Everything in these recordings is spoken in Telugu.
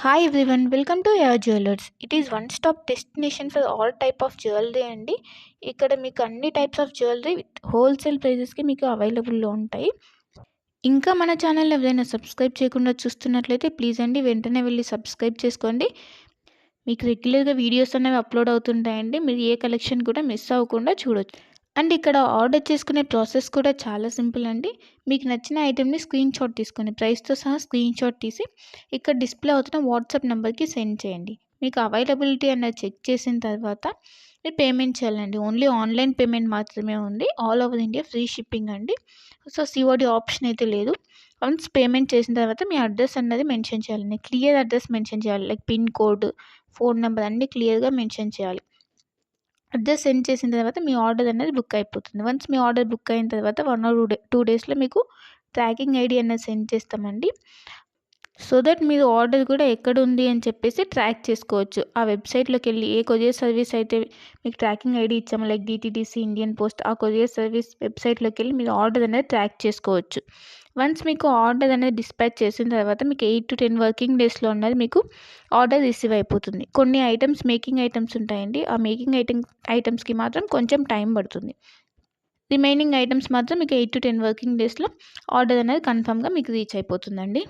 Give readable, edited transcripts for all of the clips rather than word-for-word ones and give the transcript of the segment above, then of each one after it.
Hi everyone, welcome to your jewellers. It is one stop destination for all type of jewellery అండి. ఇక్కడ మీకు అన్ని types of jewellery with wholesale ప్రైజెస్కి మీకు అవైలబుల్లో ఉంటాయి. ఇంకా మన ఛానల్ ఎవరైనా సబ్స్క్రైబ్ చేయకుండా చూస్తున్నట్లయితే ప్లీజ్ అండి వెంటనే వెళ్ళి సబ్స్క్రైబ్ చేసుకోండి. మీకు రెగ్యులర్గా వీడియోస్ అనేవి అప్లోడ్ అవుతుంటాయండి. మీరు ఏ కలెక్షన్ కూడా మిస్ అవ్వకుండా చూడొచ్చు. అండ్ ఇక్కడ ఆర్డర్ చేసుకునే ప్రాసెస్ కూడా చాలా సింపుల్ అండి. మీకు నచ్చిన ఐటెంని స్క్రీన్ షాట్ తీసుకొని ప్రైస్తో సహా స్క్రీన్ షాట్ తీసి ఇక్కడ డిస్ప్లే అవుతున్న వాట్సాప్ నెంబర్కి సెండ్ చేయండి. మీకు అవైలబిలిటీ అన్నది చెక్ చేసిన తర్వాత మీరు పేమెంట్ చేయాలండి. ఓన్లీ ఆన్లైన్ పేమెంట్ మాత్రమే ఉంది. All over India free shipping అండి. సో సిఓడి ఆప్షన్ అయితే లేదు. వన్స్ పేమెంట్ చేసిన తర్వాత మీ అడ్రస్ అన్నది మెన్షన్ చేయాలండి. క్లియర్ అడ్రస్ మెన్షన్ చేయాలి. Like pin code, phone number అన్నీ క్లియర్గా మెన్షన్ చేయాలి. అడ్రస్ సెండ్ చేసిన తర్వాత మీ ఆర్డర్ అనేది బుక్ అయిపోతుంది. వన్స్ మీ ఆర్డర్ బుక్ అయిన తర్వాత 1 or 2 డేస్లో మీకు ట్రాకింగ్ ఐడి అనేది సెండ్ చేస్తామండి. సో దట్ మీరు ఆర్డర్ కూడా ఎక్కడ ఉంది అని చెప్పేసి ట్రాక్ చేసుకోవచ్చు. ఆ వెబ్సైట్లోకి వెళ్ళి ఏ కొరియర్ సర్వీస్ అయితే మీకు ట్రాకింగ్ ఐడి ఇచ్చామో లైక్ డిటీడీసీ, ఇండియన్ పోస్ట్, ఆ కొరియర్ సర్వీస్ వెబ్సైట్లోకి వెళ్ళి మీరు ఆర్డర్ అనేది ట్రాక్ చేసుకోవచ్చు. వన్స్ మీకు ఆర్డర్ అనేది డిస్పాచ్ చేసిన తర్వాత మీకు 8 to 10 వర్కింగ్ డేస్లో ఉన్నది మీకు ఆర్డర్ రిసీవ్ అయిపోతుంది. కొన్ని ఐటమ్స్ మేకింగ్ ఐటమ్స్ ఉంటాయండి. ఆ మేకింగ్ ఐటమ్స్కి మాత్రం కొంచెం టైం పడుతుంది. రిమైనింగ్ ఐటమ్స్ మాత్రం మీకు 8 to 10 వర్కింగ్ డేస్లో ఆర్డర్ అనేది కన్ఫామ్గా మీకు రీచ్ అయిపోతుందండి.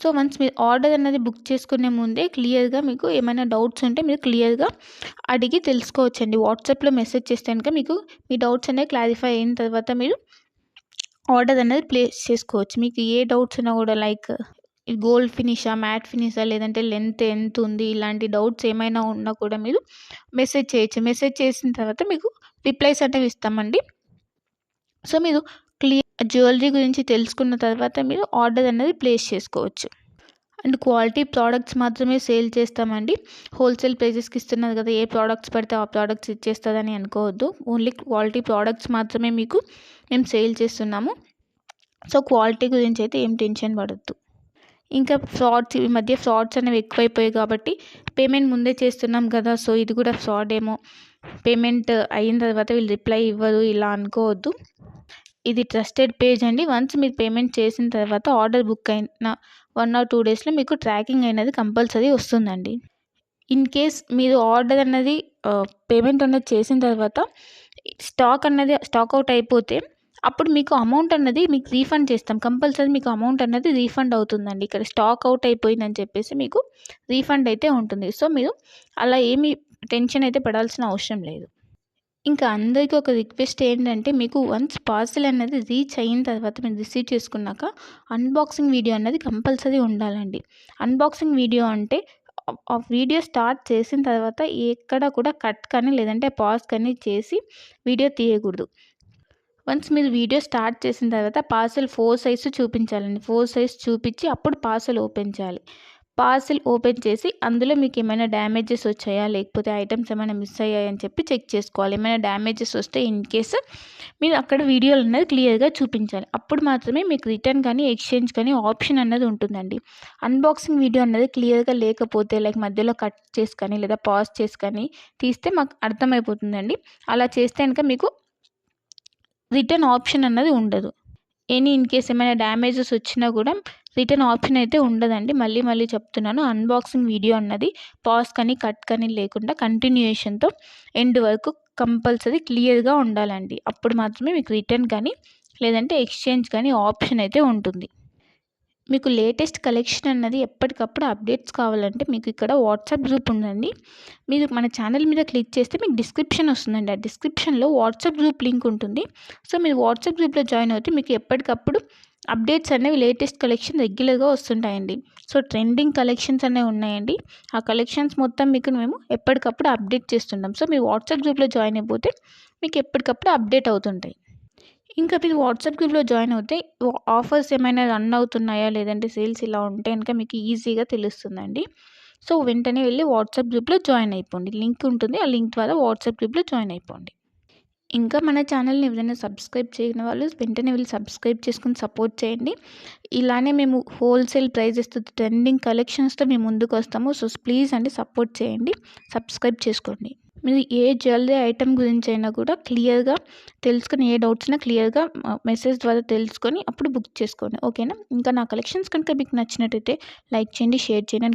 సో వన్స్ మీరు ఆర్డర్ అనేది బుక్ చేసుకునే ముందే క్లియర్గా మీకు ఏమైనా డౌట్స్ ఉంటే మీరు క్లియర్గా అడిగి తెలుసుకోవచ్చండి. వాట్సాప్లో మెసేజ్ చేస్తే కనుక మీకు మీ డౌట్స్ అనేవి క్లారిఫై అయిన తర్వాత మీరు ఆర్డర్ అనేది ప్లేస్ చేసుకోవచ్చు. మీకు ఏ డౌట్స్ ఉన్నా కూడా లైక్ గోల్డ్ ఫినిషా, మ్యాట్ ఫినిషా, లేదంటే లెంత్ ఎంత ఉంది, ఇలాంటి డౌట్స్ ఏమైనా ఉన్నా కూడా మీరు మెసేజ్ చేయొచ్చు. మెసేజ్ చేసిన తర్వాత మీకు రిప్లైస్ అనేవి ఇస్తామండి. సో మీరు జ్యువెలరీ గురించి తెలుసుకున్న తర్వాత మీరు ఆర్డర్ అనేది ప్లేస్ చేసుకోవచ్చు. అండ్ క్వాలిటీ ప్రోడక్ట్స్ మాత్రమే సేల్ చేస్తామండి. హోల్సేల్ ప్రైజెస్కి ఇస్తున్నారు కదా, ఏ ప్రోడక్ట్స్ పడితే ఆ ప్రోడక్ట్స్ ఇచ్చేస్తుందని అనుకోవద్దు. ఓన్లీ క్వాలిటీ ప్రోడక్ట్స్ మాత్రమే మీకు మేము సేల్ చేస్తున్నాము. సో క్వాలిటీ గురించి అయితే ఏం టెన్షన్ పడద్దు. ఇంకా ఈ మధ్య ఫ్రాడ్స్ అనేవి ఎక్కువైపోయాయి కాబట్టి పేమెంట్ ముందే చేస్తున్నాం కదా, సో ఇది కూడా ఫ్రాడ్ ఏమో, పేమెంట్ అయిన తర్వాత వీళ్ళు రిప్లై ఇవ్వరు ఇలా అనుకోవద్దు. ఇది ట్రస్టెడ్ పేజ్ అండి. వన్స్ మీరు పేమెంట్ చేసిన తర్వాత ఆర్డర్ బుక్ అయిన 1 or 2 డేస్లో మీకు ట్రాకింగ్ అనేది కంపల్సరీ వస్తుందండి. ఇన్ కేస్ మీరు ఆర్డర్ అన్నది పేమెంట్ అనేది చేసిన తర్వాత స్టాక్ అవుట్ అయిపోతే అప్పుడు మీకు అమౌంట్ అన్నది మీకు రీఫండ్ చేస్తాం. కంపల్సరీ మీకు అమౌంట్ అన్నది రీఫండ్ అవుతుందండి. ఇక్కడ స్టాక్ అవుట్ అయిపోయిందని చెప్పేసి మీకు రీఫండ్ అయితే ఉంటుంది. సో మీరు అలా ఏమీ టెన్షన్ అయితే పడాల్సిన అవసరం లేదు. ఇంకా అందరికీ ఒక రిక్వెస్ట్ ఏంటంటే, మీకు వన్స్ పార్సెల్ అనేది రీచ్ అయిన తర్వాత మీరు రిసీవ్ చేసుకున్నాక అన్బాక్సింగ్ వీడియో అన్నది కంపల్సరీ ఉండాలండి. అన్బాక్సింగ్ వీడియో అంటే ఆ వీడియో స్టార్ట్ చేసిన తర్వాత ఎక్కడ కూడా కట్ కానీ లేదంటే పాజ్ కానీ చేసి వీడియో తీయకూడదు. వన్స్ మీరు వీడియో స్టార్ట్ చేసిన తర్వాత పార్సెల్ 4 సైజ్ చూపించాలండి. 4 సైజ్ చూపించి అప్పుడు పార్సెల్ ఓపెన్ చేయాలి. పార్సెల్ ఓపెన్ చేసి అందులో మీకు ఏమైనా డ్యామేజెస్ వచ్చాయా, లేకపోతే ఐటమ్స్ ఏమైనా మిస్ అయ్యాయని చెప్పి చెక్ చేసుకోవాలి. ఏమైనా డ్యామేజెస్ వస్తే ఇన్ కేస్ మీరు అక్కడ వీడియోలు అనేది క్లియర్గా చూపించాలి. అప్పుడు మాత్రమే మీకు రిటర్న్ కానీ ఎక్స్చేంజ్ కానీ ఆప్షన్ అన్నది ఉంటుందండి. అన్బాక్సింగ్ వీడియో అన్నది క్లియర్గా లేకపోతే లైక్ మధ్యలో కట్ చేసి కానీ లేదా పాజ్ చేసి కానీ తీస్తే మాకు అర్థమైపోతుందండి. అలా చేస్తే కనుక మీకు రిటర్న్ ఆప్షన్ అన్నది ఉండదు. ఇన్ కేస్ ఏమైనా డ్యామేజెస్ వచ్చినా కూడా రిటర్న్ ఆప్షన్ అయితే ఉండదండి. మళ్ళీ చెప్తున్నాను, అన్బాక్సింగ్ వీడియో అన్నది పాజ్ కానీ కట్ కానీ లేకుండా కంటిన్యూయేషన్తో ఎండ్ వరకు కంపల్సరీ క్లియర్గా ఉండాలండి. అప్పుడు మాత్రమే మీకు రిటర్న్ కానీ లేదంటే ఎక్స్చేంజ్ కానీ ఆప్షన్ అయితే ఉంటుంది. మీకు లేటెస్ట్ కలెక్షన్ అన్నది ఎప్పటికప్పుడు అప్డేట్స్ కావాలంటే మీకు ఇక్కడ వాట్సాప్ గ్రూప్ ఉందండి. మీరు మన ఛానల్ మీద క్లిక్ చేస్తే మీకు డిస్క్రిప్షన్ వస్తుందండి. ఆ డిస్క్రిప్షన్లో వాట్సాప్ గ్రూప్ లింక్ ఉంటుంది. సో మీరు వాట్సాప్ గ్రూప్లో జాయిన్ అవుతే మీకు ఎప్పటికప్పుడు అప్డేట్స్ అనేవి లేటెస్ట్ కలెక్షన్ రెగ్యులర్గా వస్తుంటాయండి. సో ట్రెండింగ్ కలెక్షన్స్ అనేవి ఉన్నాయండి. ఆ కలెక్షన్స్ మొత్తం మీకు మేము ఎప్పటికప్పుడు అప్డేట్ చేస్తుంటాం. సో మీరు వాట్సాప్ గ్రూప్లో జాయిన్ అయిపోతే మీకు ఎప్పటికప్పుడు అప్డేట్ అవుతుంటాయి. ఇంకా మీరు వాట్సాప్ గ్రూప్లో జాయిన్ అవుతే ఆఫర్స్ ఏమైనా రన్ అవుతున్నాయా, లేదంటే సేల్స్ ఇలా ఉంటే కనుక మీకు ఈజీగా తెలుస్తుందండి. సో వెంటనే వెళ్ళి వాట్సాప్ గ్రూప్లో జాయిన్ అయిపోండి. లింక్ ఉంటుంది, ఆ లింక్ ద్వారా వాట్సాప్ గ్రూప్లో జాయిన్ అయిపోండి. ఇంకా మన ఛానల్ని ఎవరైనా సబ్స్క్రైబ్ చేయని వాళ్ళు వెంటనే వెళ్ళి సబ్స్క్రైబ్ చేసుకుని సపోర్ట్ చేయండి. ఇలానే మేము హోల్సేల్ ప్రైజెస్తో ట్రెండింగ్ కలెక్షన్స్తో మేము ముందుకు వస్తాము. సో ప్లీజ్ అండి సపోర్ట్ చేయండి, సబ్స్క్రైబ్ చేసుకోండి. మీరు ఏ జ్యువెలరీ ఐటెం గురించి అయినా కూడా క్లియర్గా తెలుసుకొని, ఏ డౌట్స్ అయినా క్లియర్గా మెసేజ్ ద్వారా తెలుసుకొని అప్పుడు బుక్ చేసుకోండి. ఓకేనా? ఇంకా నా కలెక్షన్స్ కనుక మీకు నచ్చినట్టయితే లైక్ చేయండి, షేర్ చేయండి.